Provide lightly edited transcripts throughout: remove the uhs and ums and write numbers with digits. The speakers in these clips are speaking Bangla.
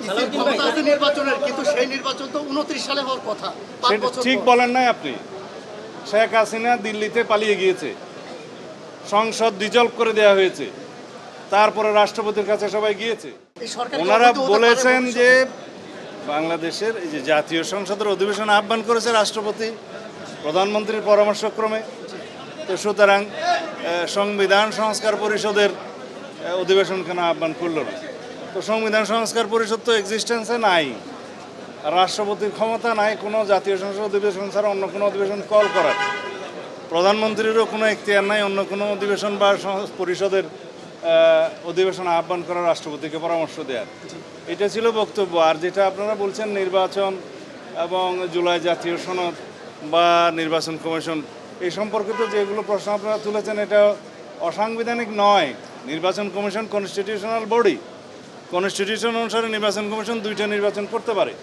ক্ষমতা আছে নির্বাচনের, কিন্তু সেই নির্বাচন তো 29 সালে হওয়ার কথা। 5 সেটা বছর ঠিক পর। বলেন নাই আপনি। শেখ হাসিনা দিল্লিতে পালিয়ে গিয়েছে, সংসদ ডিজলভ করে দেওয়া হয়েছে, তারপরে রাষ্ট্রপতির কাছে সবাই গিয়েছে। এই সরকার ওনারা কি অবৈধ হতে পারে বলেছেন ভবিষ্যতে? যে বাংলাদেশের এই যে জাতীয় সংসদের অধিবেশন আহ্বান করেছে রাষ্ট্রপতি প্রধানমন্ত্রীর পরামর্শক্রমে। তো সুতরাং সংবিধান সংস্কার পরিষদের অধিবেশন কেন আহ্বান করল না? তো সংবিধান সংস্কার পরিষদ তো এক্সিস্টেন্সে নাই, আর রাষ্ট্রপতির ক্ষমতা নাই কোনো জাতীয় সংসদ অধিবেশন ছাড়া অন্য কোনো অধিবেশন কল করার। প্রধানমন্ত্রীরও কোনো এখতিয়ার নাই অন্য কোনো অধিবেশন বা পরিষদের অধিবেশন আহ্বান করার, রাষ্ট্রপতিকে পরামর্শ দেওয়ার। এটা ছিল বক্তব্য। আর যেটা আপনারা বলছেন নির্বাচন এবং জুলাই জাতীয় সনদ বা নির্বাচন কমিশন, এই সম্পর্কিত যেগুলো প্রশ্ন আপনারা তুলেছেন এটা অসাংবিধানিক নয়। নির্বাচন কমিশন কনস্টিটিউশনাল বডি, কনস্টিটিউশন অনুসারে নির্বাচন কমিশন দুইটা নির্বাচন করতে পারে,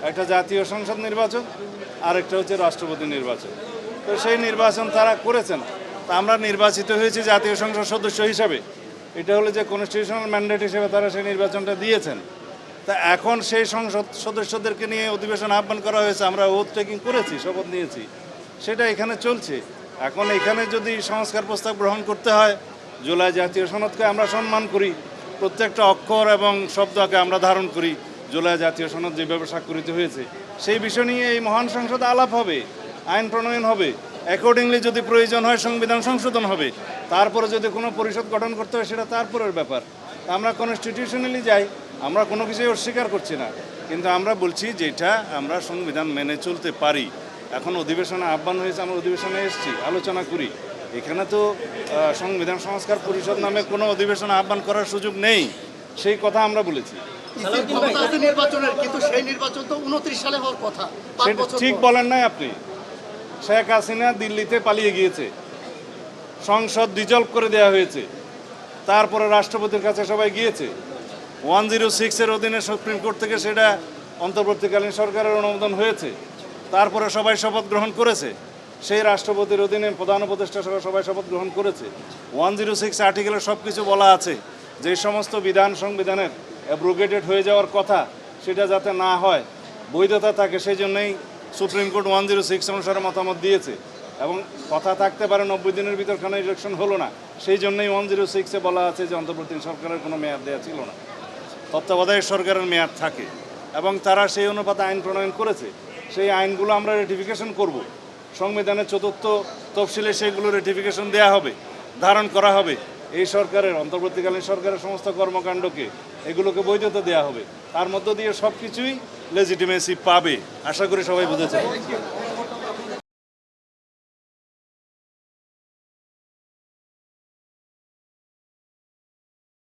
একটা জাতীয় সংসদ নির্বাচন আর একটা হচ্ছে রাষ্ট্রপতি নির্বাচন। তো সেই নির্বাচন তারা করেছেন, তা আমরা নির্বাচিত হয়েছি জাতীয় সংসদ সদস্য হিসাবে, এটা হলো যে কনস্টিটিউশনাল ম্যান্ডেট হিসেবে তারা সেই নির্বাচনটা দিয়েছেন। তা এখন সেই সংসদ সদস্যদেরকে নিয়ে অধিবেশন আহ্বান করা হয়েছে, আমরা ওথ টেকিং করেছি, শপথ নিয়েছি, সেটা এখানে চলছে। এখন এখানে যদি সংস্কার প্রস্তাব গ্রহণ করতে হয়, জুলাই জাতীয় সনদকে আমরা সম্মান করি, প্রত্যেকটা অক্ষর এবং শব্দকে আমরা ধারণ করি, জুলাই জাতীয় সনদ যেভাবে স্বাক্ষরিত হয়েছে সেই বিষয় নিয়ে এই মহান সংসদে আলাপ হবে, আইন প্রণয়ন হবে, অ্যাকর্ডিংলি যদি প্রয়োজন হয় সংবিধান সংশোধন হবে, তারপরে যদি কোনো পরিষদ গঠন করতে হয় সেটা তারপরের ব্যাপার। আমরা কনস্টিটিউশনালি যাই, আমরা কোনো কিছুই অস্বীকার করছি না, কিন্তু আমরা বলছি যেটা আমরা সংবিধান মেনে চলতে পারি। এখন অধিবেশনে আহ্বান হয়েছে, আমরা অধিবেশনে এসেছি, আলোচনা করি। এখানে তো সংবিধান সংস্কার পরিষদ নামে কোনো অধিবেশন আহ্বান করার সুযোগ নেই, সেই কথা আমরা বলেছি। ক্ষমতা আছে নির্বাচনের, কিন্তু সেই নির্বাচন তো 29 সালে হওয়ার কথা। 5 সেটা বছর ঠিক পর। বলেন নাই আপনি। শেখ হাসিনা দিল্লিতে পালিয়ে গিয়েছে, সংসদ ডিজলভ করে দেওয়া হয়েছে, তারপরে রাষ্ট্রপতির কাছে সবাই গিয়েছে। 106-এর অধীনে সুপ্রিম কোর্ট থেকে সেটা অন্তর্বর্তীকালীন সরকারের অনুমোদন হয়েছে, তারপরে সবাই শপথ গ্রহণ করেছে, সেই রাষ্ট্রপতির অধীনে প্রধান উপদেষ্টা সহ সবাই শপথ গ্রহণ করেছে। 106 আর্টিকেলে সব কিছু বলা আছে, যে সমস্ত বিধান সংবিধানের অ্যাব্রোগেটেড হয়ে যাওয়ার কথা সেটা যাতে না হয়, বৈধতা থাকে, সেই জন্যই সুপ্রিম কোর্ট 106 অনুসারে মতামত দিয়েছে। এবং কথা থাকতে পারে 90 দিনের ভিতর কোনো ইলেকশন হলো না, সেই জন্যই 106-এ বলা আছে যে অন্তর্বর্তী সরকারের কোনো মেয়াদ দেওয়া ছিল না, তত্ত্বাবধায়ক সরকারের মেয়াদ থাকে, এবং তারা সেই অনুপাতে আইন প্রণয়ন করেছে। সেই আইনগুলো আমরা রেটিফিকেশন করব, সংবিধানের 4th তফসিলে সেগুলো রেটিফিকেশন দেওয়া হবে, ধারণ করা হবে। এই সরকারের অন্তর্বর্তীকালীন সরকারের সমস্ত কর্মকাণ্ডকে এগুলোকে বৈধতা দেওয়া হবে, তার মধ্য দিয়ে সব কিছুই লেজিটিমেসি পাবে। আশা করি সবাই বুঝেছে।